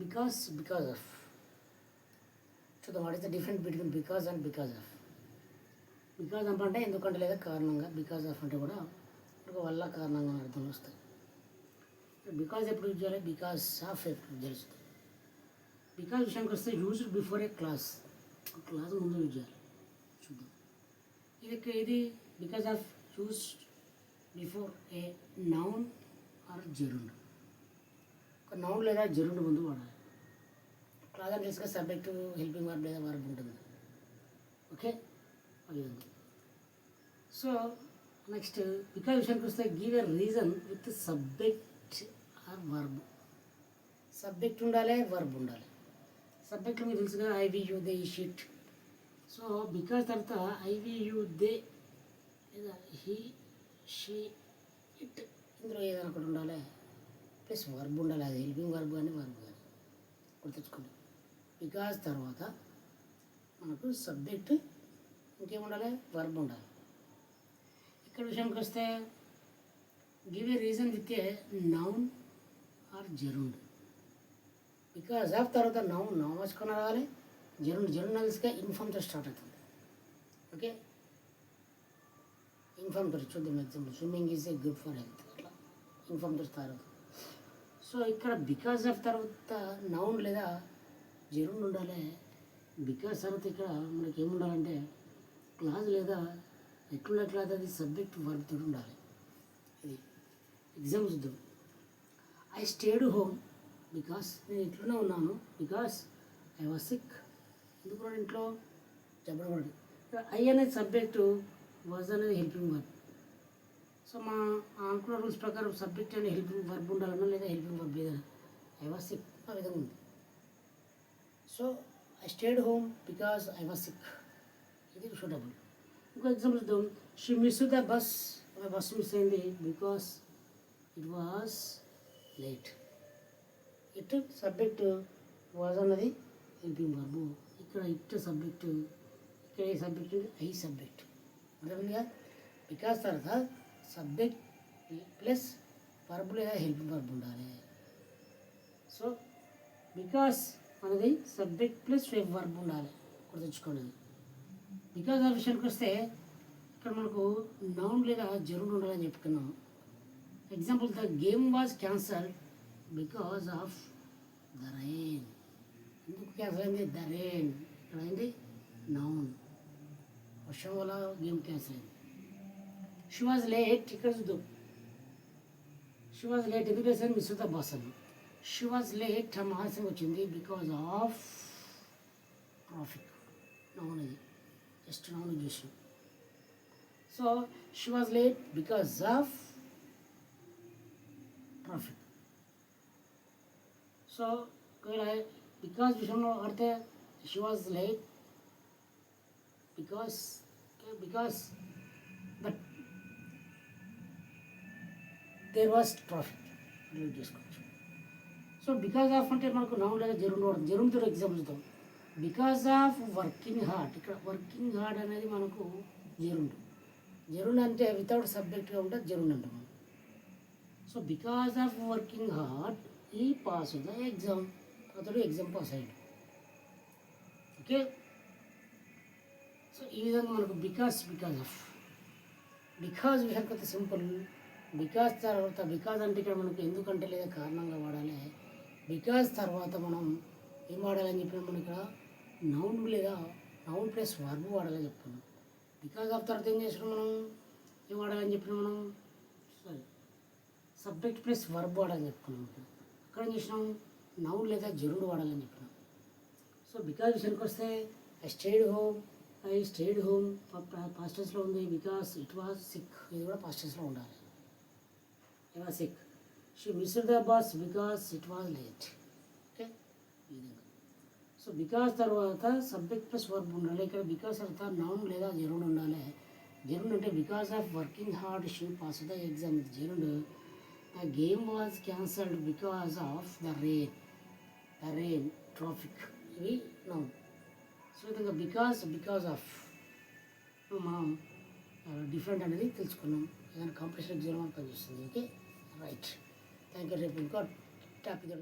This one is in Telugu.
because of. చూద్దాం what is the difference between because and because of. Because అంటే ఎందుకంటే లేదా కారణంగా, బికాజ్ ఆఫ్ అంటే కూడా ఒక వల్ల కారణంగా అని అర్థం వస్తాయి. బికాజ్ ఎప్పుడు యూజ్ చేయాలి, బికాజ్ ఆఫ్ ఎప్పుడు తెలుస్తుంది. బికాజ్ విషయానికి వస్తే used before a clause, clause ముందు యూజ్ చేయాలి. చూద్దాం ఇది because of used before a noun or gerund. ఒక నౌన్ లేదా జెరుండ్ ముందు వాడాలి. క్లాస్ అంటే తెలుసుగా సబ్జెక్టు, హెల్పింగ్ వర్బ్ లేదా వర్బ్ ఉంటుంది. ఓకే, ఆ విధంగా. సో నెక్స్ట్ బికాజ్ విషయానికి వస్తే give a reason with subject or verb. Subject ఉండాలి, వర్బ్ ఉండాలి. సబ్జెక్ట్లో మీకు తెలుసుగా I we you they he she it. So because తర్వాత ఐ వి యూ దే లేదా హీ షీ ఇట్, ఇందులో ఏదైనా ఒకటి ఉండాలి, ప్లస్ వర్బ్ ఉండాలి. అది హెల్పింగ్ వర్బ్ కానీ వర్బ్ కానీ గుర్తుంచుకోండి. బికాజ్ తర్వాత మనకు సబ్జెక్ట్, ఇంకేముండాలి, వర్బ్ ఉండాలి. ఇక్కడ విషయానికి వస్తే give a reason with a noun or gerund. Because of తర్వాత నౌన్ నామస్కొని రావాలి, జెరుండ్ నల్స్గా ఇన్ఫామ్తో స్టార్ట్ అవుతుంది. ఓకే, ఇన్ఫామ్తో చూద్దాం. Example swimming is a good for health, అట్లా ఇన్ఫామ్తో స్టార్ట్ అవుతుంది. సో ఇక్కడ బికాజ్ ఆఫ్ తర్వాత నౌన్ లేదా జెరుండ్ ఉండాలి. బికాజ్ తర్వాత ఇక్కడ మనకి ఏముండాలంటే క్లాజ్ లేదా ఎట్లా అది సబ్జెక్ట్ వర్బ్తో ఉండాలి. ఇది ఎగ్జాంపుల్ చూద్దాం. ఐ స్టేడ్ హోమ్ బికాస్, నేను ఇంట్లోనే ఉన్నాను. బికాస్ ఐ వాజ్ సిక్, ఎందుకు ఇంట్లో చెప్పబడి. ఐ అనేది సబ్జెక్టు, వాజ్ అనేది హెల్పింగ్ వర్బ్. సో మా అనుకున్న రూల్స్ ప్రకారం సబ్జెక్ట్ అనేది హెల్పింగ్ వర్బ్ ఉండాలన్నా లేదా హెల్పింగ్ వర్బ్ ఏదైనా. ఐ వాజ్ సిక్ ఆ విధంగా ఉంది. So I stayed home because I was sick, ఇది సూటబుల్. ఇంకో ఎగ్జాంపుల్ చూద్దాం. She miss the bus, bus miss అయింది because it was late. It subject, was అన్నది హెల్పింగ్ వర్బు. ఇక్కడ ఇట్ సబ్జెక్టు, ఇక్కడ ఏ సబ్జెక్ట్, ఐ సబ్జెక్ట్. అర్థమైందిగా. బికాస్ తర్వాత సబ్జెక్ట్ ప్లస్ వర్బ్ లేదా హెల్పింగ్ వర్బ్ ఉండాలి. సో బికాస్ అనేది సబ్జెక్ట్ ప్లస్ వర్బ్ ఉండాలి, గుర్తుంచుకోండి. బికాజ్ ఆ విషయానికి వస్తే ఇక్కడ మనకు నౌన్ లేదా జెరుండ్ ఉండాలని చెప్పుకున్నాం. Example the game was cancel because of the rain. ఎందుకు క్యాన్సల్ అయింది, ద రెయిన్. ఇక్కడ అయింది నౌన్, వర్షం వల్ల గేమ్ క్యాన్సల్ అయింది. షీ వాజ్ లేట్, ఇక్కడ చూద్దాం. షీ వాజ్ లేట్ ఎందుకు వేసాను, మిస్ ద బస్ అని. షీ వాజ్ లేట్ ఆలస్యం వచ్చింది బికాజ్ ఆఫ్ ట్రాఫిక్. నౌన్ అది జస్ట్ నౌన్ చేసాం. So she was late because of traffic. So ఒకవేళ బికాజ్ విషయంలో ఆడితే she was late because but there was traffic use చేసుకోవచ్చు. సో బికాజ్ ఆఫ్ అంటే మనకు నౌన్ లేదా జెరుండ్తో ఎగ్జాంపుల్ చూద్దాం. బికాజ్ ఆఫ్ వర్కింగ్ హార్డ్, ఇక్కడ వర్కింగ్ హార్డ్ అనేది మనకు జెరుండ్ అంటే వితౌట్ సబ్జెక్ట్గా ఉంటే జెరుండ్ అంటాం. So because of working hard ఈ పాస్ ద ఎగ్జామ్, అతడు ఎగ్జామ్ పాస్ అయ్యాడు. ఓకే, సో ఈ విధంగా మనకు బికాజ్ ఆఫ్. బికాజ్ విషయానికి వస్తే సింపుల్. బికాజ్ తర్వాత బికాజ్ అంటే ఇక్కడ మనకు ఎందుకంటే లేదా కారణంగా వాడాలి. బికాజ్ తర్వాత మనం ఏం వాడాలని చెప్పినా మనం ఇక్కడ నౌన్ లేదా నౌన్ ప్లస్ వర్బ్ వాడాలని చెప్తున్నాం. బికాజ్ ఆఫ్ తర్వాత ఏం చేసినాం మనం, ఏం వాడాలని చెప్పినా మనం, సారీ సబ్జెక్ట్ ప్లస్ వర్బ్ వాడాలని చెప్పుకున్నాం. అక్కడ ఏం చేసినాం, నౌన్ లేదా జెరుండ్ వాడాలని చెప్పినాం. సో బికాజ్ విషయానికి వస్తే ఐ స్టేడ్ హోమ్ పాస్ట్ టెన్స్లో ఉంది. బికాస్ ఇట్ వాజ్ సిక్, ఇది కూడా పాస్ట్ టెన్స్లో ఉండాలి. I was sick. She missed the bus because it was late. Okay, ఈ విధంగా. సో బికాస్ తర్వాత సబ్జెక్ట్ ప్లస్ వర్బ్ ఉండాలి. ఇక్కడ బికాస్ తర్వాత నౌన్ లేదా జెరుండ్ ఉండాలి. జెరుండ్ అంటే because of working hard she pass the exam. Gerund the game was cancelled because of the rain traffic, ఇవి నౌన్. సో విధంగా బికాస్ ఆఫ్ మనం డిఫరెంట్ అనేది తెలుసుకున్నాం. ఏదైనా కాంపిటీషన్ ఎగ్జామ్ పనిచేస్తుంది. Okay, right. Thank you. రేపు ఇంకా టాపిక్